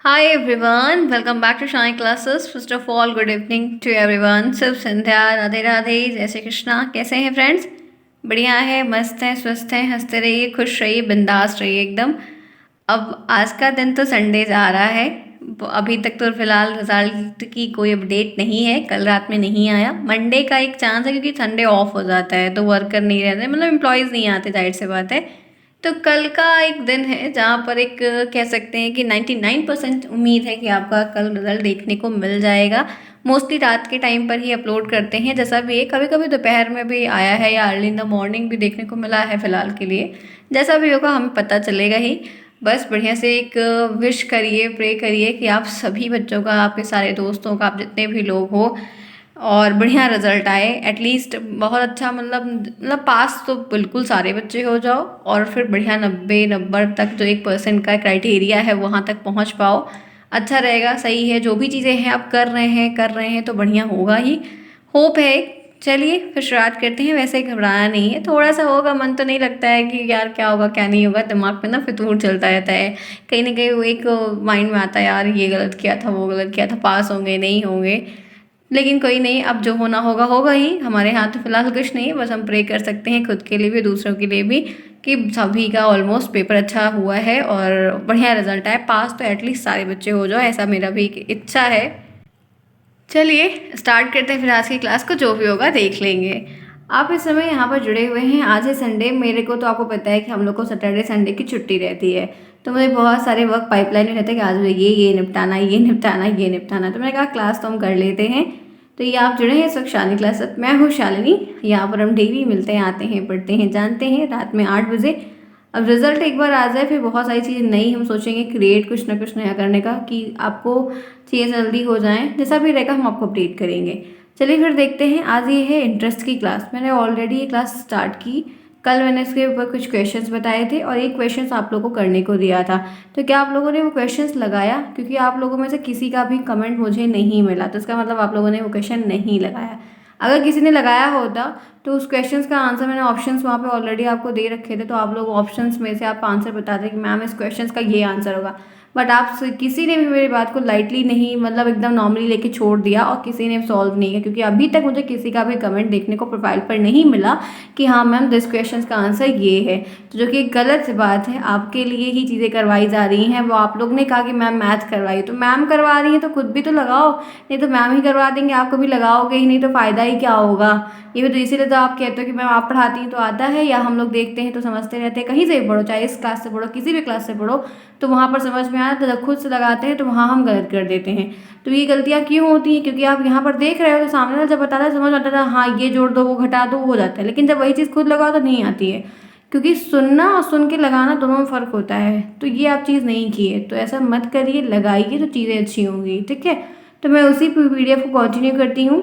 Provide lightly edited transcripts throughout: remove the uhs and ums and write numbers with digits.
Hi everyone, welcome back to Shine Classes. First of all, good evening to everyone. शुभ संध्या, राधे राधे, जय श्री कृष्णा। कैसे हैं friends? बढ़िया है, मस्त हैं, स्वस्थ हैं, हंसते रहिए, खुश रहिए, बिंदास रहिए एकदम। अब आज का दिन तो संडे जा रहा है। अभी तक तो फिलहाल रिजल्ट की कोई अपडेट नहीं है, कल रात में नहीं आया। मंडे का एक चांस है क्योंकि संडे ऑफ हो जाता है तो वर्कर नहीं रहते, मतलब एम्प्लॉयज़ नहीं आते, जाहिर सी बात है। तो कल का एक दिन है जहाँ पर एक कह सकते हैं कि 99% उम्मीद है कि आपका कल रिजल्ट देखने को मिल जाएगा। मोस्टली रात के टाइम पर ही अपलोड करते हैं, जैसा भी है। कभी कभी दोपहर में भी आया है या अर्ली इन द मॉर्निंग भी देखने को मिला है फिलहाल के लिए। जैसा भी होगा हमें पता चलेगा ही। बस बढ़िया से एक विश करिए, प्रे करिए कि आप सभी बच्चों का, आपके सारे दोस्तों का, आप जितने भी लोग हो, और बढ़िया रिजल्ट आए। एटलीस्ट बहुत अच्छा, मतलब पास तो बिल्कुल सारे बच्चे हो जाओ, और फिर बढ़िया 90 तक जो 1% का क्राइटेरिया है वहाँ तक पहुँच पाओ। अच्छा रहेगा, सही है। जो भी चीज़ें हैं आप कर रहे हैं तो बढ़िया होगा ही। होप है। चलिए फिर शुरुआत करते हैं। वैसे घबराना नहीं है, थोड़ा सा होगा, मन तो नहीं लगता है कि यार क्या होगा क्या नहीं होगा, दिमाग में ना फितूर चलता रहता है। कहीं ना कहीं वो एक माइंड में आता है, यार ये गलत किया था, वो गलत किया था, पास होंगे नहीं होंगे। लेकिन कोई नहीं, अब जो होना होगा होगा ही। हमारे हाथ तो फिलहाल कुछ नहीं है, बस हम प्रे कर सकते हैं खुद के लिए भी, दूसरों के लिए भी, कि सभी का ऑलमोस्ट पेपर अच्छा हुआ है और बढ़िया रिजल्ट आए। पास तो एटलीस्ट सारे बच्चे हो जाओ, ऐसा मेरा भी एक इच्छा है। चलिए स्टार्ट करते हैं फिर आज की क्लास को, जो भी होगा देख लेंगे। आप इस समय यहाँ पर जुड़े हुए हैं। आज है संडे। मेरे को तो आपको पता है कि हम लोग को सैटरडे संडे की छुट्टी रहती है, तो मुझे बहुत सारे वर्क पाइपलाइन में रहते हैं कि आज मुझे ये निपटाना, ये निपटाना, ये निपटाना। तो मैंने कहा क्लास तो हम कर लेते हैं। तो ये आप जुड़े हैं इस वक्त शालिनी क्लास। मैं हूँ शालिनी। यहाँ पर हम डेली मिलते हैं, आते हैं, पढ़ते हैं, जानते हैं, रात में 8 बजे। अब रिजल्ट एक बार आ जाए फिर बहुत सारी चीज़ें नई हम सोचेंगे क्रिएट, कुछ ना कुछ नया करने का, कि आपको चीज़ें जल्दी हो जाएं। जैसा भी रहेगा हम आपको अपडेट करेंगे। चलिए फिर देखते हैं। आज ये है इंटरेस्ट की क्लास। मैंने ऑलरेडी ये क्लास स्टार्ट की। कल मैंने इसके ऊपर कुछ क्वेश्चंस बताए थे और एक क्वेश्चंस आप लोगों को करने को दिया था। तो क्या आप लोगों ने वो क्वेश्चंस लगाया? क्योंकि आप लोगों में से किसी का भी कमेंट मुझे नहीं मिला, तो इसका मतलब आप लोगों ने वो क्वेश्चन नहीं लगाया। अगर किसी ने लगाया होता तो उस क्वेश्चंस का आंसर, मैंने ऑप्शंस वहाँ पे ऑलरेडी आपको दे रखे थे, तो आप लोग ऑप्शंस में से आप आंसर बताते कि मैम इस क्वेश्चंस का ये आंसर होगा। बट आप किसी ने भी मेरी बात को लाइटली नहीं, मतलब एकदम नॉर्मली लेके छोड़ दिया, और किसी ने सॉल्व नहीं किया। क्योंकि अभी तक मुझे किसी का भी कमेंट देखने को प्रोफाइल पर नहीं मिला कि हाँ मैम दिस क्वेश्चन का आंसर ये है। तो जो कि गलत बात है। आपके लिए ही चीज़ें करवाई जा रही हैं। वो आप लोग ने कहा कि मैम मैथ करवाई, तो मैम करवा रही है तो खुद भी तो लगाओ, नहीं तो मैम ही करवा देंगे, आप कभी लगाओगे ही नहीं तो फ़ायदा ही क्या होगा। ये भी तो इसीलिए तो आप कहते हो कि मैम आप पढ़ाती हैं तो आता है, या हम लोग देखते हैं तो समझते रहते हैं। कहीं से भी पढ़ो, चाहे इस क्लास से पढ़ो, किसी भी क्लास से पढ़ो, तो वहाँ पर समझ में आया। तो जब खुद से लगाते हैं तो वहाँ हम गलत कर देते हैं। तो ये गलतियाँ क्यों होती हैं? क्योंकि आप यहाँ पर देख रहे हो तो सामने वाला जब बताता है समझ में आता है, हाँ ये जोड़ दो, वो घटा दो, वो हो जाता है। लेकिन जब वही चीज़ खुद लगाओ तो नहीं आती है। क्योंकि सुनना और सुन के लगाना दोनों में फ़र्क होता है। तो ये आप चीज़ नहीं किए, तो ऐसा मत करिए, लगाइए तो चीज़ें अच्छी होंगी, ठीक है। तो मैं उसी PDF को कंटिन्यू करती हूँ।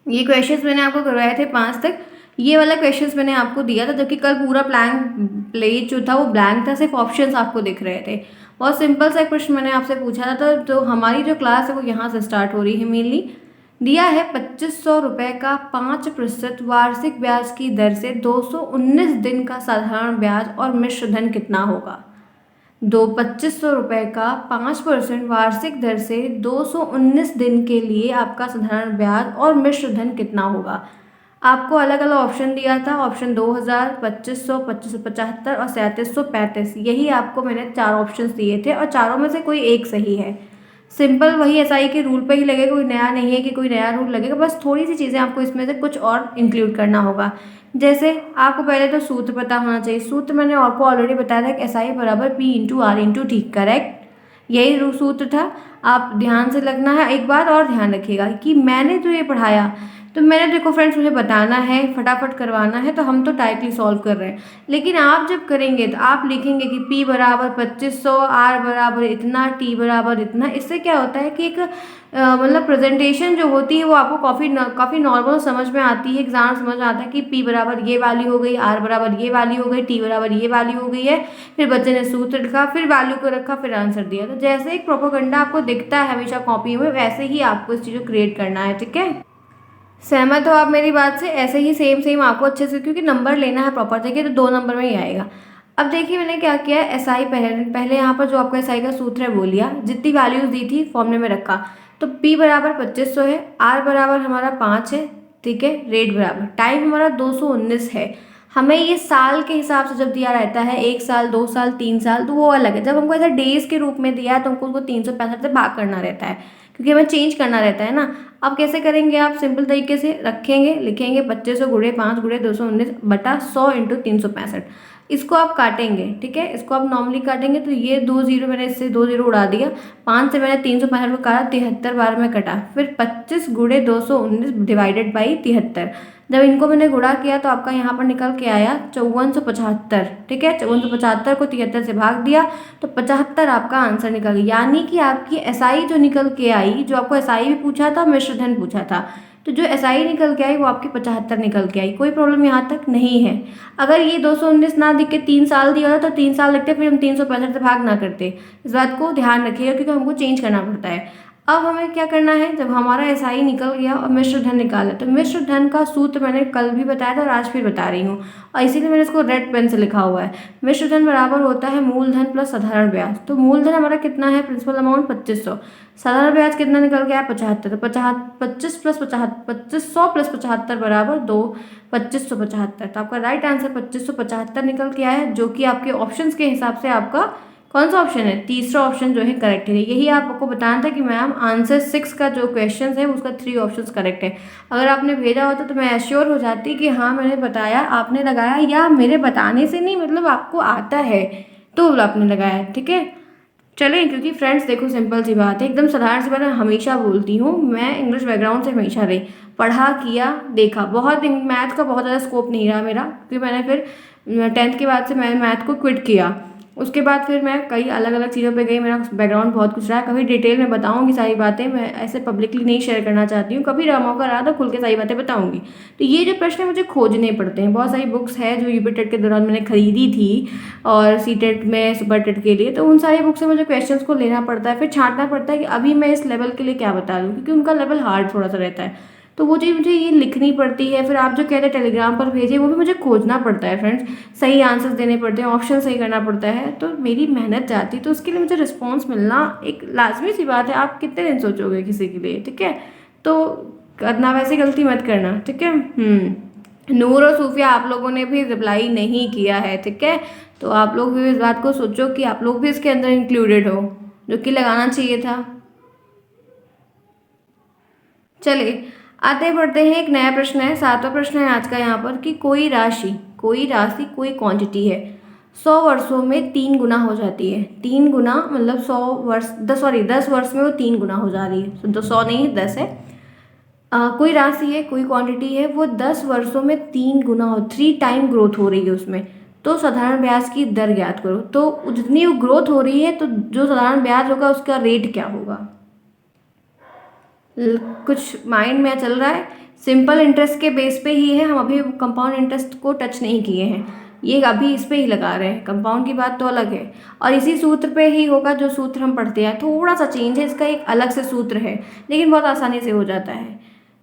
ये क्वेश्चंस मैंने आपको करवाए थे 5 तक। ये वाला क्वेश्चंस मैंने आपको दिया था, जबकि कल पूरा ब्लैंक पेज जो था वो ब्लैंक था, सिर्फ ऑप्शंस आपको दिख रहे थे। बहुत सिंपल सा क्वेश्चन मैंने आपसे पूछा था। तो हमारी जो क्लास है वो यहाँ से स्टार्ट हो रही है। मेनली दिया है 2500 रुपये का 5% वार्षिक ब्याज की दर से 219 दिन का साधारण ब्याज और मिश्र धन कितना होगा। 2500 रुपये का 5% वार्षिक दर से 219 दिन के लिए आपका साधारण ब्याज और मिश्र धन कितना होगा। आपको अलग अलग ऑप्शन दिया था। ऑप्शन 2000, 2500, 2575 और 3735। यही आपको मैंने 4 ऑप्शंस दिए थे और चारों में से कोई एक सही है। सिंपल वही एसआई के रूल पे ही लगेगा, कोई नया नहीं है कि कोई नया रूल लगेगा। बस थोड़ी सी चीज़ें आपको इसमें से कुछ और इंक्लूड करना होगा। जैसे आपको पहले तो सूत्र पता होना चाहिए। सूत्र मैंने आपको ऑलरेडी बताया था कि एसआई बराबर P/R/T, करेक्ट। यही सूत्र था। आप ध्यान से लगना है। एक बात और ध्यान रखिएगा कि मैंने जो ये पढ़ाया, तो मैंने देखो फ्रेंड्स, मुझे बताना है, फटाफट करवाना है, तो हम तो टाइटली सॉल्व कर रहे हैं। लेकिन आप जब करेंगे तो आप लिखेंगे कि P बराबर 2500, R बराबर इतना, T बराबर इतना। इससे क्या होता है कि एक मतलब प्रेजेंटेशन जो होती है वो आपको काफ़ी नॉर्मल समझ में आती है। एग्जाम समझ में आता है कि P बराबर ये वैल्यू हो गई, R बराबर ये वैल्यू हो गई, T बराबर ये वैल्यू हो गई है। फिर बच्चे ने सूत्र लिखा, फिर वैल्यू को रखा, फिर आंसर दिया। तो जैसे एक प्रोपोगंडा आपको दिखता है हमेशा कॉपी में, वैसे ही आपको इस चीज़ को क्रिएट करना है, ठीक है। सहमत हो आप मेरी बात से? ऐसे ही सेम सेम आपको अच्छे से, क्योंकि नंबर लेना है प्रॉपर देखिए, तो 2 नंबर में ही आएगा। अब देखिए मैंने क्या किया है, एसआई पहले यहाँ पर जो आपका एसआई का सूत्र है वो लिया, जितनी वैल्यूज दी थी फॉर्मूले में रखा। तो पी बराबर 2500 है, आर बराबर हमारा 5 है, ठीक है, रेट बराबर टाइम हमारा 219 है। हमें ये साल के हिसाब से जब दिया रहता है, 1 साल 2 साल 3 साल, तो वो अलग है। जब हमको ऐसा डेज के रूप में दिया है तो हमको उसको 365 से भाग करना रहता है, क्योंकि हमें चेंज करना रहता है ना। अब कैसे करेंगे, आप सिंपल तरीके से रखेंगे, लिखेंगे 2500 गुणे 5 गुणे 219 बटा 100 इंटू 365। इसको आप काटेंगे, ठीक है, इसको आप नॉर्मली काटेंगे तो ये 2 जीरो, मैंने इससे 2 जीरो उड़ा दिया। 5 से मैंने 365 को काटा, 73 बार में कटा, फिर 25 गुणे 219 डिवाइडेड बाई 73। जब इनको मैंने गुणा किया तो आपका यहाँ पर निकल के आया 5475, ठीक है। 5475 को 73 से भाग दिया तो 75 आपका आंसर निकल गया। यानी कि आपकी एसआई जो निकल के आई, जो आपको एसआई भी पूछा था, मिश्र धन पूछा था, तो जो एसआई निकल के आई वो आपकी 75 निकल के आई। कोई प्रॉब्लम यहाँ तक नहीं है। अगर ये 219 ना दिख के 3 साल दिया होता तो 3 साल लिखते, फिर हम 365 से भाग ना करते। इस बात को ध्यान रखिएगा क्योंकि हमको चेंज करना पड़ता है। अब हमें क्या करना है, जब हमारा एसआई निकल गया और मिश्र धन निकाला, तो मिश्र धन का सूत्र मैंने कल भी बताया था और आज फिर बता रही हूँ, और इसीलिए मैंने इसको रेड पेन से लिखा हुआ है। मिश्र धन बराबर होता है मूलधन प्लस साधारण ब्याज। तो मूलधन हमारा कितना है, प्रिंसिपल अमाउंट 2500, साधारण ब्याज कितना निकल गया 75। तो 25 प्लस 2500 प्लस 75 बराबर 2575। तो आपका राइट आंसर 2575 निकल के आया है, जो कि आपके ऑप्शंस के हिसाब से आपका कौन सा ऑप्शन है, तीसरा ऑप्शन जो है करेक्ट है। यही आपको बताना था कि मैम आंसर 6 का जो क्वेश्चन है उसका 3 ऑप्शंस करेक्ट है। अगर आपने भेजा होता तो मैं एश्योर हो जाती कि हाँ मैंने बताया, आपने लगाया, या मेरे बताने से नहीं, मतलब आपको आता है तो आपने लगाया, ठीक है। चलें, क्योंकि फ्रेंड्स देखो सिंपल सी बात है, एकदम साधारण सी बात है, हमेशा बोलती हूँ, मैं इंग्लिश बैकग्राउंड से हमेशा रही, पढ़ा किया देखा। बहुत मैथ का बहुत ज़्यादा स्कोप नहीं रहा मेरा, क्योंकि मैंने फिर 10th के बाद से मैंने मैथ को क्विट किया। उसके बाद फिर मैं कई अलग अलग चीज़ों पे गई, मेरा बैकग्राउंड बहुत कुछ रहा है। कभी डिटेल में बताऊंगी सारी बातें, मैं ऐसे पब्लिकली नहीं शेयर करना चाहती हूँ। कभी मौका रहा तो खुल के सारी बातें बताऊंगी। तो ये जो प्रश्न है मुझे खोजने पड़ते हैं। बहुत सारी बुक्स है जो यूपी टेट के दौरान मैंने खरीदी थी और सी टेट में सुपर टेट के लिए, तो उन सारी बुक से मुझे क्वेश्चन को लेना पड़ता है, फिर छांटना पड़ता है कि अभी मैं इस लेवल के लिए क्या बता दूँ, क्योंकि उनका लेवल हार्ड थोड़ा सा रहता है। तो वो चीज़ मुझे ये लिखनी पड़ती है। फिर आप जो कहते हैं टेलीग्राम पर भेजिए, वो भी मुझे खोजना पड़ता है फ्रेंड्स, सही आंसर्स देने पड़ते हैं, ऑप्शन सही करना पड़ता है, तो मेरी मेहनत जाती है। तो उसके लिए मुझे रिस्पॉन्स मिलना एक लाजमी सी बात है। आप कितने दिन सोचोगे किसी के लिए, ठीक है। तो करना, वैसे गलती मत करना, ठीक है। नूर और सूफिया आप लोगों ने भी रिप्लाई नहीं किया है, ठीक है। तो आप लोग भी इस बात को सोचो कि आप लोग भी इसके अंदर इंक्लूडेड हो, जो कि लगाना चाहिए था। चलिए आते बढ़ते हैं, एक नया प्रश्न है, 7वां प्रश्न है आज का यहाँ पर, कि कोई राशि कोई क्वांटिटी है 100 वर्षों में 3 गुना हो जाती है। 3 गुना मतलब 100 वर्ष, 10 वर्ष में वो 3 गुना हो जा रही है, तो 100 नहीं है 10 है। कोई राशि है, कोई क्वांटिटी है, वो 10 वर्षों में 3 गुना हो, 3 टाइम ग्रोथ हो रही है उसमें। तो साधारण ब्याज की दर ज्ञात करो। तो जितनी वो ग्रोथ हो रही है तो जो साधारण ब्याज होगा उसका रेट क्या होगा। कुछ माइंड में चल रहा है। सिंपल इंटरेस्ट के बेस पे ही है, हम अभी कंपाउंड इंटरेस्ट को टच नहीं किए हैं, ये अभी इस पे ही लगा रहे हैं। कंपाउंड की बात तो अलग है, और इसी सूत्र पे ही होगा जो सूत्र हम पढ़ते हैं। थोड़ा सा चेंज है, इसका एक अलग से सूत्र है, लेकिन बहुत आसानी से हो जाता है।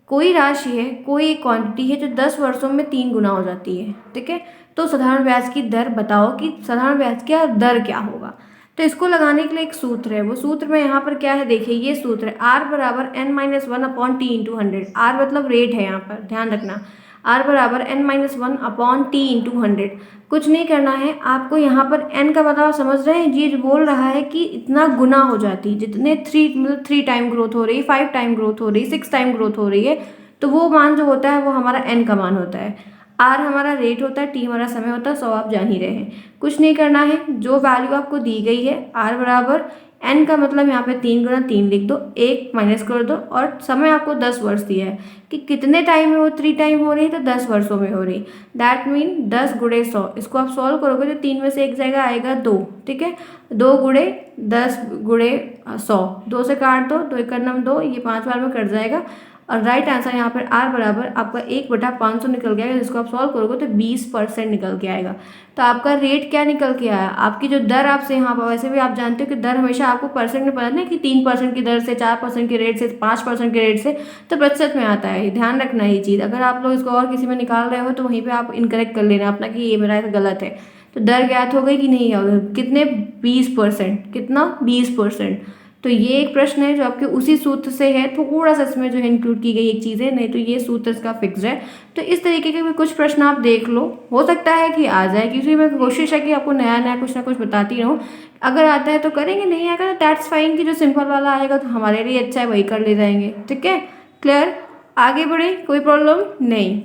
कोई राशि है, कोई एक क्वांटिटी है जो 10 वर्षों में 3 गुना हो जाती है, ठीक है। तो साधारण ब्याज की दर बताओ कि साधारण ब्याज का दर क्या होगा। तो इसको लगाने के लिए एक सूत्र है, वो सूत्र में यहाँ पर क्या है, देखिए ये सूत्र है, आर बराबर n-1/t/100। आर मतलब रेट है, यहाँ पर ध्यान रखना, आर बराबर n-1/t/100। कुछ नहीं करना है आपको, यहाँ पर n का बदलाव समझ रहे हैं, ये बोल रहा है कि इतना गुना हो जाती है, जितने 3 मतलब 3 टाइम ग्रोथ हो रही है, 5 टाइम ग्रोथ हो रही है, 6 टाइम ग्रोथ हो रही है, तो वो मान जो होता है वो हमारा n का मान होता है। आर हमारा रेट होता है, टी हमारा समय होता है, 100 आप जान ही रहे हैं। कुछ नहीं करना है, जो वैल्यू आपको दी गई है आर बराबर एन का मतलब यहाँ पे 3 गुना 3 लिख दो, 1 माइनस कर दो, और समय आपको 10 वर्ष दिया है कि कितने टाइम में वो 3 टाइम हो रही है, तो 10 वर्षों में हो रही। दैट मीन 10 गुणे 100, इसको आप सॉल्व करोगे तो 3 में से एक जाएगा, आएगा 2, ठीक है। 2 गुणे 10 गुणे 100, 2 से काट दो, 2 एक करना 2, ये 5 बार में कट जाएगा, और राइट आंसर यहाँ पर आर बराबर आपका 1/500 निकल गया, जिसको आप सॉल्व करोगे तो 20% निकल के आएगा। तो आपका रेट क्या निकल के आया, आपकी जो दर आपसे यहाँ पर, वैसे भी आप जानते हो कि दर हमेशा आपको परसेंट में पता नहीं कि 3% की दर से, 4% के रेट से, 5% के रेट से, तो प्रतिशत में आता है। ध्यान रखना ये चीज़, अगर आप लोग इसको और किसी में निकाल रहे हो तो वहीं पर आप इनकरेक्ट कर लेना अपना कि ये मेरा गलत है। तो दर ज्ञात हो गई कि नहीं हो गई, कितने 20%, कितना 20%। तो ये एक प्रश्न है जो आपके उसी सूत्र से है, थोड़ा सा इसमें जो है इंक्लूड की गई एक चीज़ है, नहीं तो ये सूत्र इसका फिक्स है। तो इस तरीके के भी कुछ प्रश्न आप देख लो, हो सकता है कि आ जाए, क्योंकि मैं कोशिश है कि आपको नया नया कुछ ना कुछ बताती रहूँ। अगर आता है तो करेंगे, नहीं आएगा तो दैट्स फाइन, कि जो सिंपल वाला आएगा तो हमारे लिए अच्छा है, वही कर ले जाएंगे। ठीक है, क्लियर, आगे बढ़े, कोई प्रॉब्लम नहीं।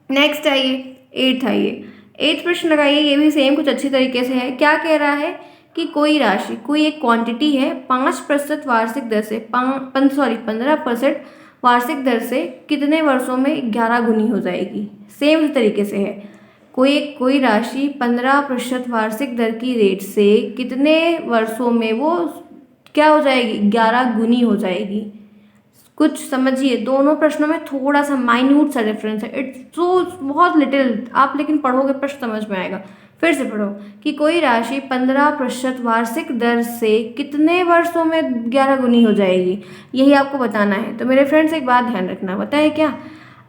नेक्स्ट आइए, 8th आइए। 8th प्रश्न लगाइए, ये भी सेम कुछ अच्छी तरीके से है। क्या कह रहा है कि कोई राशि, कोई एक क्वांटिटी है 5% वार्षिक दर से 15% वार्षिक दर से कितने वर्षों में 11 गुनी हो जाएगी। सेम उस तरीके से है, कोई राशि 15% वार्षिक दर की रेट से कितने वर्षों में वो क्या हो जाएगी, 11 गुनी हो जाएगी। कुछ समझिए, दोनों प्रश्नों में थोड़ा सा माइन्यूट सा डिफरेंस है, इट्स सो बहुत लिटिल, आप लेकिन पढ़ोगे प्रश्न समझ में आएगा। फिर से पढ़ो कि कोई राशि 15% वार्षिक दर से कितने वर्षों में 11 गुनी हो जाएगी, यही आपको बताना है। तो मेरे फ्रेंड्स एक बात ध्यान रखना, बताए क्या,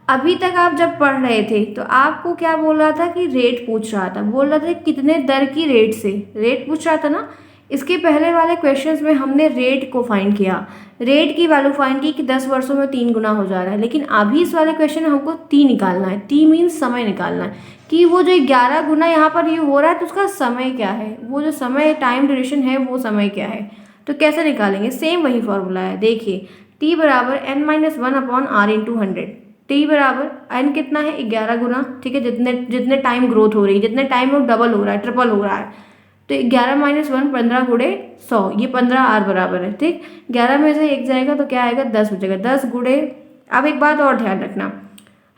अभी तक आप जब पढ़ रहे थे तो आपको क्या बोल रहा था कि रेट पूछ रहा था, बोल रहा था कितने दर की रेट से रेट पूछ रहा था ना। इसके पहले वाले क्वेश्चंस में हमने रेट को फाइंड किया, रेट की वैल्यू फाइंड की कि 10 वर्षों में 3 गुना हो जा रहा है। लेकिन अभी इस वाले क्वेश्चन में हमको टी निकालना है, टी मीन्स समय निकालना है, कि वो जो 11 गुना यहाँ पर ये हो रहा है तो उसका समय क्या है, वो जो समय टाइम ड्यूरेशन है वो समय क्या है। तो कैसे निकालेंगे, सेम वही फॉर्मूला है। देखिए, टी बराबर n-1/r/100। टी बराबर एन कितना है, 11 गुना, ठीक है, जितने जितने टाइम ग्रोथ हो रही है, जितने टाइम वो डबल हो रहा है, ट्रिपल हो रहा है। तो 11-1 15 गुणे 100, ये 15 आर बराबर है। ठीक, 11 में से 1 जाएगा तो क्या आएगा, 10 बचेगा, 10 गुणे। अब एक बात और ध्यान रखना,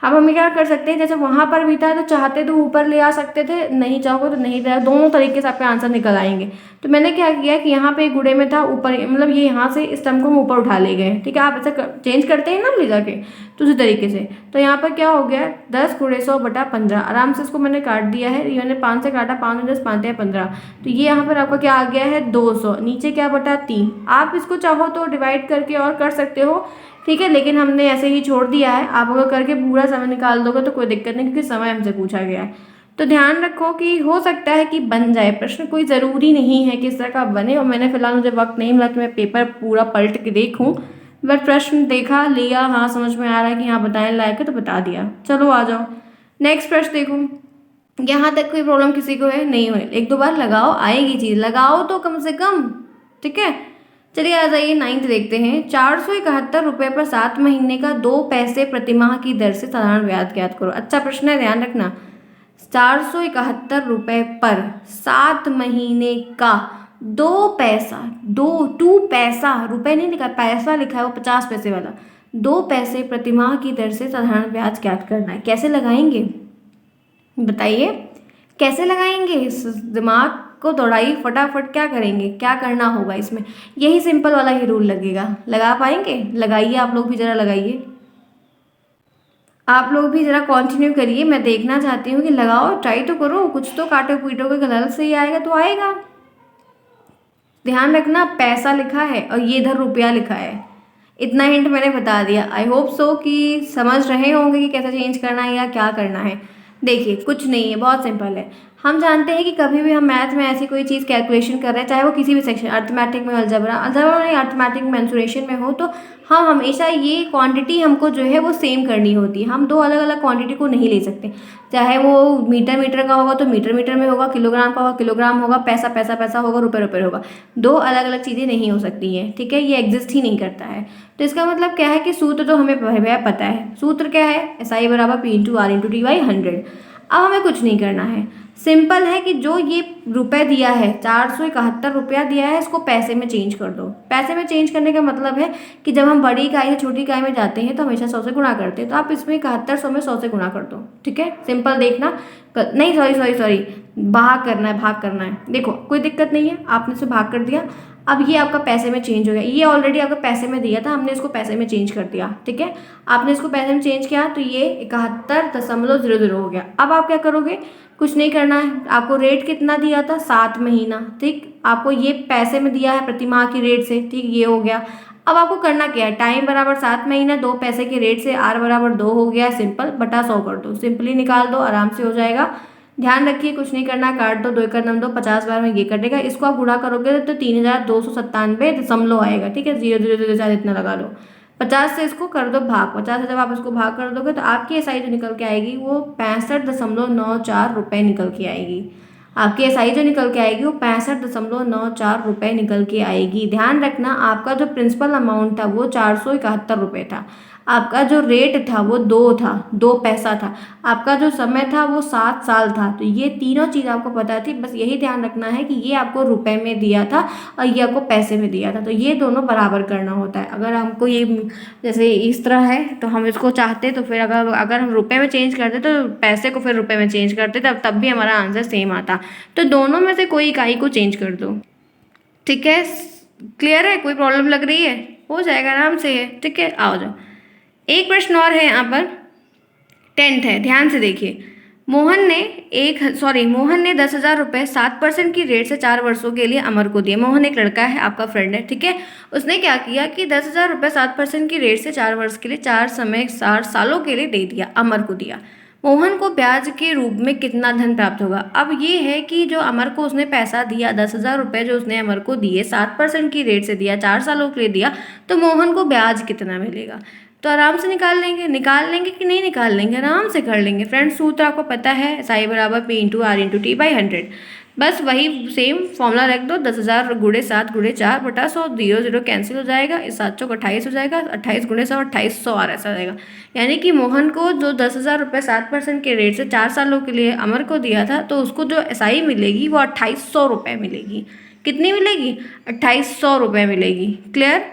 अब हम क्या कर सकते हैं, जैसे वहाँ पर भी था तो चाहते तो ऊपर ले आ सकते थे, नहीं चाहोगे तो नहीं था, दोनों तरीके से आपके आंसर निकल आएंगे। तो मैंने क्या किया कि यहाँ पे गुणे में था ऊपर, मतलब ये यहाँ से इस टर्म को हम ऊपर उठा ले गए। ठीक है, आप ऐसा चेंज करते हैं ना ले जाके, तो उसी तरीके से। तो यहाँ पर क्या हो गया, 10 गुणे 100/15, आराम से इसको मैंने काट दिया है, ये मैंने 5 से काटा, 5 में 10 5 या 15, तो ये यहाँ पर आपका क्या आ गया है 200, नीचे क्या बटा 3। आप इसको चाहो तो डिवाइड करके और कर सकते हो, ठीक है, लेकिन हमने ऐसे ही छोड़ दिया है। आप अगर करके पूरा समय निकाल दोगे तो कोई दिक्कत नहीं, क्योंकि समय हमसे पूछा गया है। तो ध्यान रखो कि हो सकता है कि बन जाए प्रश्न, कोई ज़रूरी नहीं है कि इस तरह का बने। और मैंने फिलहाल, मुझे वक्त नहीं मिला कि मैं पेपर पूरा पलट के देखूं, बट प्रश्न देखा, लिया, हाँ समझ में आ रहा है कि हाँ बताने लायक है तो बता दिया। चलो आ जाओ, नेक्स्ट प्रश्न देखो। यहाँ तक कोई प्रॉब्लम किसी को है, नहीं हो, एक दो बार लगाओ, आएगी चीज़, लगाओ तो कम से कम। ठीक है, चलिए आ जाइए 9th देखते हैं। 471 रुपये पर 7 महीने का 2 पैसे प्रतिमाह की दर से साधारण ब्याज ज्ञात करो। अच्छा प्रश्न है, ध्यान रखना, 471 रुपये पर 7 महीने का 2 पैसा, 2 पैसा, रुपए नहीं लिखा, पैसा लिखा है, वो 50 पैसे वाला, 2 पैसे प्रतिमाह की दर से साधारण ब्याज ज्ञात करना है। कैसे लगाएंगे बताइए, कैसे लगाएंगे, इस दिमाग को दौड़ाइए फटाफट, क्या करेंगे, क्या करना होगा इसमें, यही सिंपल वाला ही रूल लगेगा। लगा पाएंगे, लगाइए, आप लोग भी ज़रा लगाइए, आप लोग भी ज़रा कंटिन्यू करिए, मैं देखना चाहती हूँ कि लगाओ, ट्राई तो करो, कुछ तो काटो पीटो के गलत से ही आएगा तो आएगा। ध्यान रखना, पैसा लिखा है और ये इधर रुपया लिखा है, इतना हिंट मैंने बता दिया। आई होप सो कि समझ रहे होंगे कि कैसे चेंज करना है या क्या करना है। देखिए, कुछ नहीं है, बहुत सिंपल है। हम जानते हैं कि कभी भी हम मैथ में ऐसी कोई चीज़ कैलकुलेशन कर रहे हैं, चाहे वो किसी भी सेक्शन, अर्थमेटिक में, अलजेब्रा में, अर्थमेटिक मेंसुरेशन में हो, तो हम हमेशा ये क्वांटिटी हमको जो है वो सेम करनी होती है। हम दो अलग अलग क्वांटिटी को नहीं ले सकते, चाहे वो मीटर का होगा तो मीटर में होगा, किलोग्राम का होगा किलोग्राम होगा, पैसा होगा, रुपये होगा, दो अलग अलग चीज़ें नहीं हो सकती हैं। ठीक है, ये एग्जिस्ट ही नहीं करता है। तो इसका मतलब क्या है कि सूत्र तो हमें पता है, सूत्र क्या है, SI बराबर P/R/T/100। अब हमें कुछ नहीं करना है, सिंपल है कि जो ये रुपए दिया है, 471 रुपया दिया है, इसको पैसे में चेंज कर दो। पैसे में चेंज करने का मतलब है कि जब हम बड़ी इकाई से छोटी इकाई में जाते हैं तो हमेशा 100 से गुणा करते हैं, तो आप इसमें 7100 में 100 से गुणा कर दो। ठीक है, सिंपल, देखना, नहीं सॉरी भाग करना है। देखो कोई दिक्कत नहीं है, आपने इसे भाग कर दिया, अब ये आपका पैसे में चेंज हो गया, ये ऑलरेडी आपका पैसे में दिया था, हमने इसको पैसे में चेंज कर दिया। ठीक है, आपने इसको पैसे में चेंज किया तो ये 71.00 हो गया। अब आप क्या करोगे, कुछ नहीं करना है, आपको रेट कितना दिया था, 7 महीना। ठीक, आपको ये पैसे में दिया है प्रति माह की रेट से, ठीक, ये हो गया। अब आपको करना क्या है, टाइम बराबर 7 महीना 2 पैसे के रेट से, R बराबर 2 हो गया, सिंपल, बटा 100 कर दो, सिंपली निकाल दो, आराम से हो जाएगा। ध्यान रखिए कुछ नहीं करना, काट दो, 2 एकड़ नम दो, 50 बार में ये कटेगा, इसको आप गुणा करोगे तो 3297 आएगा। ठीक है, 0 0 0 इतना लगा लो। 50 से इसको कर दो भाग, 50 से जब आप इसको भाग कर दोगे तो आपकी एसआई जो निकल के आएगी वो 65.94 रुपये निकल के आएगी। आपकी एसआई जो निकल के आएगी वो 65.94 रुपये निकल के आएगी। ध्यान रखना आपका जो प्रिंसिपल अमाउंट था वो 471 रुपये था, आपका जो रेट था वो 2 पैसा था, आपका जो समय था वो 7 साल था। तो ये तीनों चीज़ आपको पता थी, बस यही ध्यान रखना है कि ये आपको रुपए में दिया था और ये आपको पैसे में दिया था, तो ये दोनों बराबर करना होता है। अगर हमको ये जैसे इस तरह है तो हम इसको चाहते तो फिर अगर हम रुपए में चेंज करते तो पैसे को फिर रुपए में चेंज करते तब भी हमारा आंसर सेम आता। तो दोनों में से कोई इकाई को चेंज कर दो। ठीक है, क्लियर है? कोई प्रॉब्लम लग रही है? हो जाएगा आराम से है। ठीक है, आओ जाओ। एक प्रश्न और है यहाँ पर, 10th है, ध्यान से देखिए। मोहन ने 10,000 रुपये 7% की रेट से 4 वर्षों के लिए अमर को दिए। मोहन एक लड़का है, आपका फ्रेंड है, ठीक है। उसने क्या किया कि 10,000 रुपये 7% की रेट से 4 वर्ष के लिए 4 सालों के लिए दे दिया, अमर को दिया। मोहन को ब्याज के रूप में कितना धन प्राप्त होगा? अब ये है कि जो अमर को उसने पैसा दिया, 10,000 रुपये जो उसने अमर को दिए, 7% की रेट से दिया, 4 सालों के लिए दिया, तो मोहन को ब्याज कितना मिलेगा? तो आराम से निकाल लेंगे कि नहीं निकाल लेंगे? आराम से कर लेंगे फ्रेंड्स। सूत्र आपको पता है, साई बराबर P into R into T by 100। बस वही सेम फॉर्मूला रख दो, 10,000 गुणे 7 गुणे 4 बटा 100, 0 0 कैंसिल हो जाएगा, इस 7 चौक 28 हो जाएगा, 28 गुणे 100 2800 और ऐसा रहेगा। यानी कि मोहन को जो 10,000 रुपये 7% के रेट से 4 सालों के लिए अमर को दिया था, तो उसको जो एसआई मिलेगी वो 2800 रुपये मिलेगी। कितनी मिलेगी? 2800 रुपये मिलेगी। क्लियर?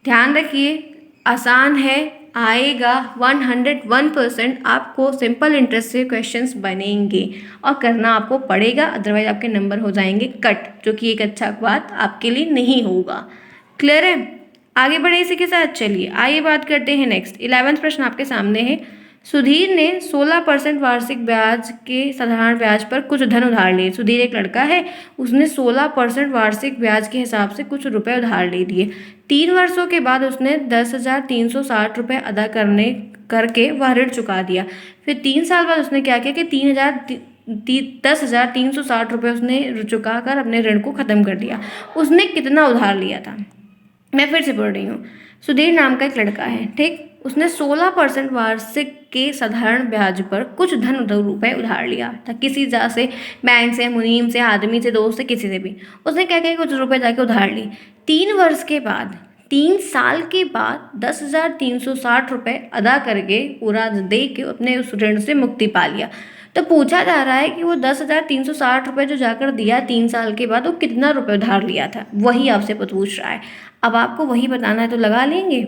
ध्यान रखिए, आसान है, आएगा 101%। आपको सिंपल इंटरेस्ट से क्वेश्चंस बनेंगे और करना आपको पड़ेगा, अदरवाइज आपके नंबर हो जाएंगे कट, जो कि एक अच्छा बात आपके लिए नहीं होगा। क्लियर है? आगे बढ़े इसी के साथ। चलिए आइए बात करते हैं नेक्स्ट। 11वां प्रश्न आपके सामने है। सुधीर ने 16% वार्षिक ब्याज के साधारण ब्याज पर कुछ धन उधार लिए। सुधीर एक लड़का है, उसने 16% वार्षिक ब्याज के हिसाब से कुछ रुपए उधार ले लिए। 3 वर्षों के बाद उसने 10,360 रुपये अदा करके वह ऋण चुका दिया। फिर 3 साल बाद उसने क्या किया कि 10,360 रुपये उसने चुका कर अपने ऋण को ख़त्म कर दिया। उसने कितना उधार लिया था? मैं फिर से पढ़ रही हूँ। सुधीर नाम का एक लड़का है, ठीक। उसने 16% वार्षिक के साधारण ब्याज पर कुछ धन रुपए उधार लिया था, किसी जा से, बैंक से, मुनीम से, आदमी से, दोस्त से, किसी से भी। उसने क्या किया, कुछ रुपए जाके उधार ली। 3 वर्ष के बाद, 3 साल के बाद 10,360 रुपये अदा करके पूरा दे के अपने उस ऋण से मुक्ति पा लिया। तो पूछा जा रहा है कि वो 10,360 रुपये जो जाकर दिया 3 साल के बाद, वो कितना रुपये उधार लिया था, वही आपसे पूछ रहा है। अब आपको वही बताना है, तो लगा लेंगे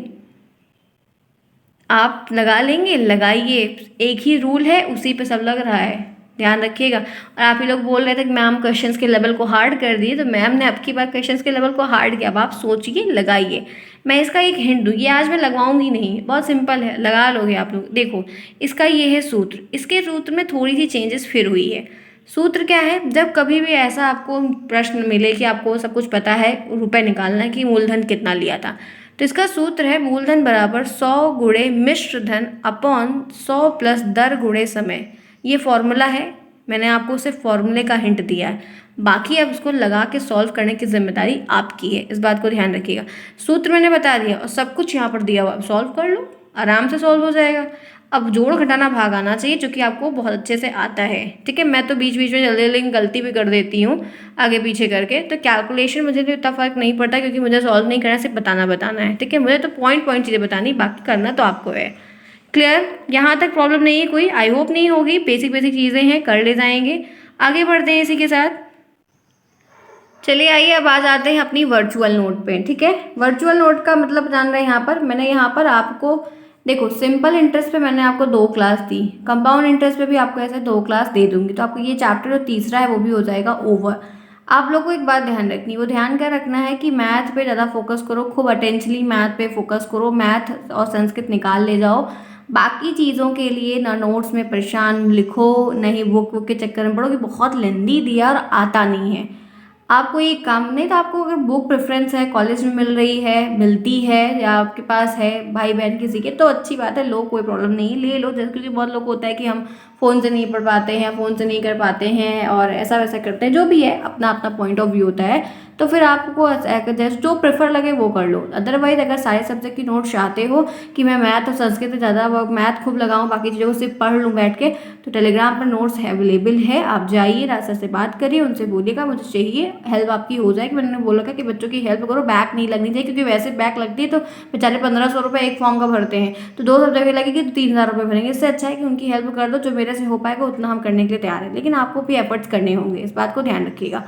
आप, लगा लेंगे, लगाइए। एक ही रूल है, उसी पे सब लग रहा है, ध्यान रखिएगा। और आप ही लोग बोल रहे थे कि मैम क्वेश्चंस के लेवल को हार्ड कर दिए, तो मैम ने आपकी बार क्वेश्चंस के लेवल को हार्ड किया। अब आप सोचिए, लगाइए। मैं इसका एक हिंट दूँ, ये आज मैं लगवाऊंगी नहीं, बहुत सिंपल है, लगा लोगे आप लोग। देखो, इसका ये है सूत्र, इसके सूत्र में थोड़ी सी चेंजेस फिर हुई है। सूत्र क्या है? जब कभी भी ऐसा आपको प्रश्न मिले कि आपको सब कुछ पता है, रुपए निकालना है कि मूलधन कितना लिया था, तो इसका सूत्र है मूलधन बराबर 100 गुणे मिश्र धन अपॉन 100 प्लस दर गुणे समय। ये फॉर्मूला है, मैंने आपको सिर्फ फॉर्मूले का हिंट दिया है, बाकी अब उसको लगा के सॉल्व करने की जिम्मेदारी आपकी है, इस बात को ध्यान रखिएगा। सूत्र मैंने बता दिया और सब कुछ यहाँ पर दिया हुआ, अब सॉल्व कर लो, आराम से सॉल्व हो जाएगा। अब जोड़ घटाना भाग आना चाहिए, जो कि आपको बहुत अच्छे से आता है, ठीक है। मैं तो बीच बीच में जल्दी जल्दी गलती भी कर देती हूँ आगे पीछे करके, तो कैलकुलेशन मुझे तो इतना फ़र्क नहीं पड़ता, क्योंकि मुझे सॉल्व नहीं करना, सिर्फ बताना है, ठीक है। मुझे तो पॉइंट चीज़ें बतानी, बाकी करना तो आपको है। क्लियर? यहाँ तक प्रॉब्लम नहीं है कोई, आई होप नहीं होगी, बेसिक चीज़ें हैं, कर ले जाएंगे। आगे बढ़ते हैं इसी के साथ। चलिए आइए, अब आ जाते हैं अपनी वर्चुअल नोट पे, ठीक है। वर्चुअल नोट का मतलब जान रहे हैं, यहाँ पर मैंने आपको देखो, सिंपल इंटरेस्ट पे मैंने आपको 2 क्लास दी, कंपाउंड इंटरेस्ट पे भी आपको ऐसे 2 क्लास दे दूंगी, तो आपको ये चैप्टर जो तीसरा है वो भी हो जाएगा ओवर। आप लोग को एक बात ध्यान रखनी, वो ध्यान क्या रखना है कि मैथ पे ज़्यादा फोकस करो, खूब अटेंशनली मैथ पे फोकस करो, मैथ और संस्कृत निकाल ले जाओ। बाकी चीज़ों के लिए ना नोट्स में परेशान लिखो, नहीं बुक के चक्कर में पढ़ो कि बहुत लेंदी दिया और आता नहीं है। आपको ये काम नहीं, तो आपको अगर बुक प्रेफरेंस है, कॉलेज में मिल रही है, मिलती है, या आपके पास है भाई बहन किसी के, तो अच्छी बात है, लो, कोई प्रॉब्लम नहीं है, ले लो। जैसे क्योंकि बहुत लोग होता है कि हम फ़ोन से नहीं पढ़ पाते हैं, फ़ोन से नहीं कर पाते हैं और ऐसा वैसा करते हैं, जो भी है अपना अपना पॉइंट ऑफ व्यू होता है। तो फिर आपको जैसे जो प्रेफर लगे वो कर लो। अदरवाइज अगर सारे सब्जेक्ट की नोट चाहते हो कि मैं मैथ और संस्कृत ज़्यादा मैथ खूब लगाऊं, बाकी चीज़ों को सिर्फ पढ़ लूँ बैठ के, तो टेलीग्राम पर नोट्स अवेलेबल है। आप जाइए, रास्ता से बात करिए, उनसे बोलिएगा मुझे चाहिए, हेल्प आपकी हो जाएगी। मैंने बोला कि बच्चों की हेल्प करो, बैक नहीं लगनी चाहिए, क्योंकि वैसे बैक लगती है तो बेचारे 1500 रुपये एक फॉर्म का भरते हैं, तो 2 सब्जेक्ट लगेगी तो 3000 रुपये भरेंगे। इससे अच्छा है कि उनकी हेल्प कर दो, जो मेरे से हो पाएगा उतना हम करने के लिए तैयार हैं, लेकिन आपको भी एफर्ट्स करने होंगे, इस बात को ध्यान रखिएगा।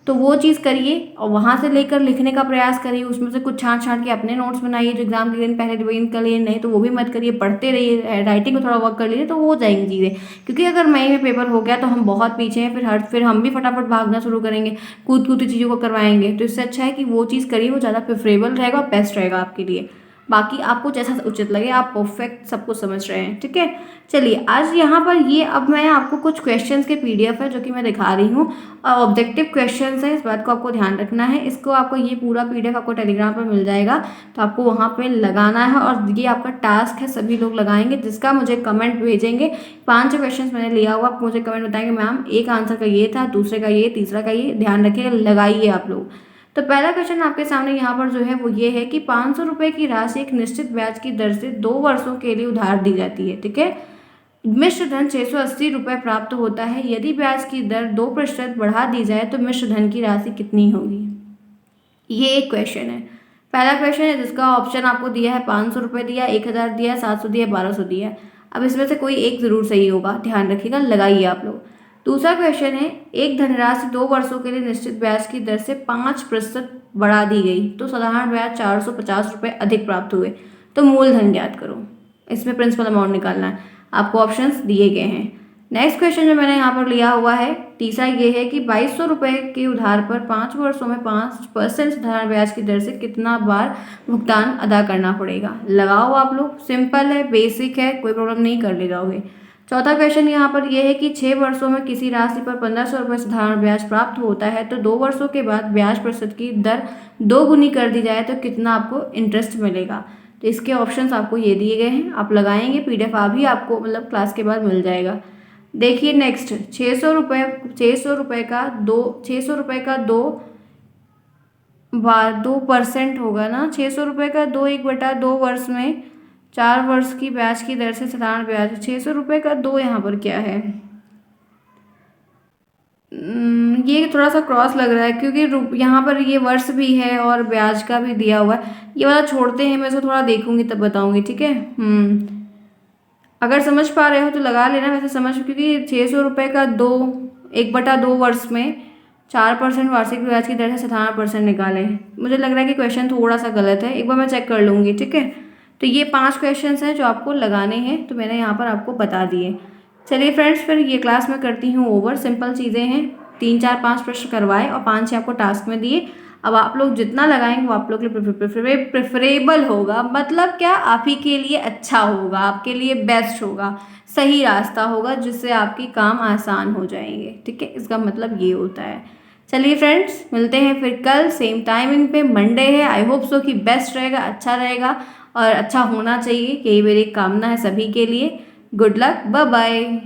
तो वो चीज़ करिए और वहाँ से लेकर लिखने का प्रयास करिए, उसमें से कुछ छांट छांट के अपने नोट्स बनाइए जो एग्जाम के दिन पहले रिवीजन कर लिए, नहीं तो वो भी मत करिए, पढ़ते रहिए, राइटिंग को थोड़ा वर्क कर लीजिए, तो हो जाएंगी चीज़ें। क्योंकि अगर मई में पेपर हो गया तो हम बहुत पीछे हैं, फिर हम भी फटाफट भागना शुरू करेंगे, कूद कूद चीज़ों को करवाएंगे। तो इससे अच्छा है कि वो चीज़ करिए, वो ज़्यादा प्रेफरेबल रहेगा और बेस्ट रहेगा आपके लिए। बाकी आपको जैसा उचित लगे, आप परफेक्ट सब कुछ समझ रहे हैं, ठीक है। चलिए आज यहाँ पर ये, अब मैं आपको कुछ क्वेश्चंस के पीडीएफ है जो कि मैं दिखा रही हूँ, ऑब्जेक्टिव क्वेश्चंस है, इस बात को आपको ध्यान रखना है। इसको आपको ये पूरा पीडीएफ आपको टेलीग्राम पर मिल जाएगा, तो आपको वहाँ पे लगाना है और ये आपका टास्क है, सभी लोग लगाएंगे, जिसका मुझे कमेंट भेजेंगे। 5 क्वेश्चन मैंने लिया हुआ, आप मुझे कमेंट बताएंगे मैम एक आंसर का ये था, दूसरे का ये, तीसरा का ये, ध्यान रखिएगा, लगाइए आप लोग। तो पहला क्वेश्चन आपके सामने यहाँ पर जो है वो ये है कि 500 रुपये की राशि एक निश्चित ब्याज की दर से 2 वर्षों के लिए उधार दी जाती है, ठीक है। मिश्र धन 680 रुपये प्राप्त होता है, यदि ब्याज की दर 2% बढ़ा दी जाए तो मिश्र धन की राशि कितनी होगी। ये एक क्वेश्चन है, पहला क्वेश्चन है जिसका ऑप्शन आपको दिया है 500 रुपये दिया, 1000 दिया, 700 दिया, 1200 दिया। अब इसमें से कोई एक जरूर सही होगा, ध्यान रखिएगा, लगाइए आप लोग। दूसरा क्वेश्चन है, एक धनराशि 2 वर्षों के लिए निश्चित ब्याज की दर से 5% बढ़ा दी गई तो साधारण ब्याज 450 रुपये अधिक प्राप्त हुए, तो मूलधन ज्ञात करो। इसमें प्रिंसिपल अमाउंट निकालना है, आपको ऑप्शंस दिए गए हैं। नेक्स्ट क्वेश्चन जो मैंने यहाँ पर लिया हुआ है, तीसरा ये है कि 2200 रुपये के उधार पर 5 वर्षों में 5% साधारण ब्याज की दर से कितना बार भुगतान अदा करना पड़ेगा। लगाओ आप लोग, सिंपल है, बेसिक है, कोई प्रॉब्लम नहीं, कर ले जाओगे। चौथा क्वेश्चन यहाँ पर यह है कि 6 वर्षों में किसी राशि पर 1500 रुपये साधारण ब्याज प्राप्त होता है, तो 2 वर्षों के बाद ब्याज प्रतिशत की दर 2 गुनी कर दी जाए तो कितना आपको इंटरेस्ट मिलेगा। तो इसके ऑप्शंस आपको ये दिए गए हैं, आप लगाएंगे, पीडीएफ अभी आपको मतलब क्लास के बाद मिल जाएगा। देखिए नेक्स्ट, 600 रुपये का 2% होगा ना, 600 रुपये का 1/2 वर्ष में 4 वर्ष की ब्याज की दर से साधारण ब्याज, 600 रुपये का 2 यहाँ पर क्या है, ये थोड़ा सा क्रॉस लग रहा है, क्योंकि यहाँ पर ये वर्ष भी है और ब्याज का भी दिया हुआ है। ये वाला छोड़ते हैं, मैं इसको थोड़ा देखूंगी तब बताऊंगी, ठीक है। अगर समझ पा रहे हो तो लगा लेना, वैसे समझ, क्योंकि 600 रुपये का 1/2 वर्ष में 4% वार्षिक ब्याज की दर से 17% निकाले। मुझे लग रहा है कि क्वेश्चन थोड़ा सा गलत है, एक बार मैं चेक कर लूँगी, ठीक है। तो ये 5 क्वेश्चन हैं जो आपको लगाने हैं, तो मैंने यहाँ पर आपको बता दिए। चलिए फ्रेंड्स, फिर ये क्लास मैं करती हूँ ओवर। सिंपल चीज़ें हैं, 3 4 5 प्रश्न करवाए और 5 6 आपको टास्क में दिए। अब आप लोग जितना लगाएंगे वो आप लोग के लिए प्रेफरेबल होगा, मतलब क्या, आप ही के लिए अच्छा होगा, आपके लिए बेस्ट होगा, सही रास्ता होगा, जिससे आपकी काम आसान हो जाएंगे, ठीक है। इसका मतलब ये होता है। चलिए फ्रेंड्स, मिलते हैं फिर कल सेम टाइमिंग पे, मंडे है। आई होप सो कि बेस्ट रहेगा, अच्छा रहेगा और अच्छा होना चाहिए, यही मेरी कामना है सभी के लिए। Good luck, bye bye.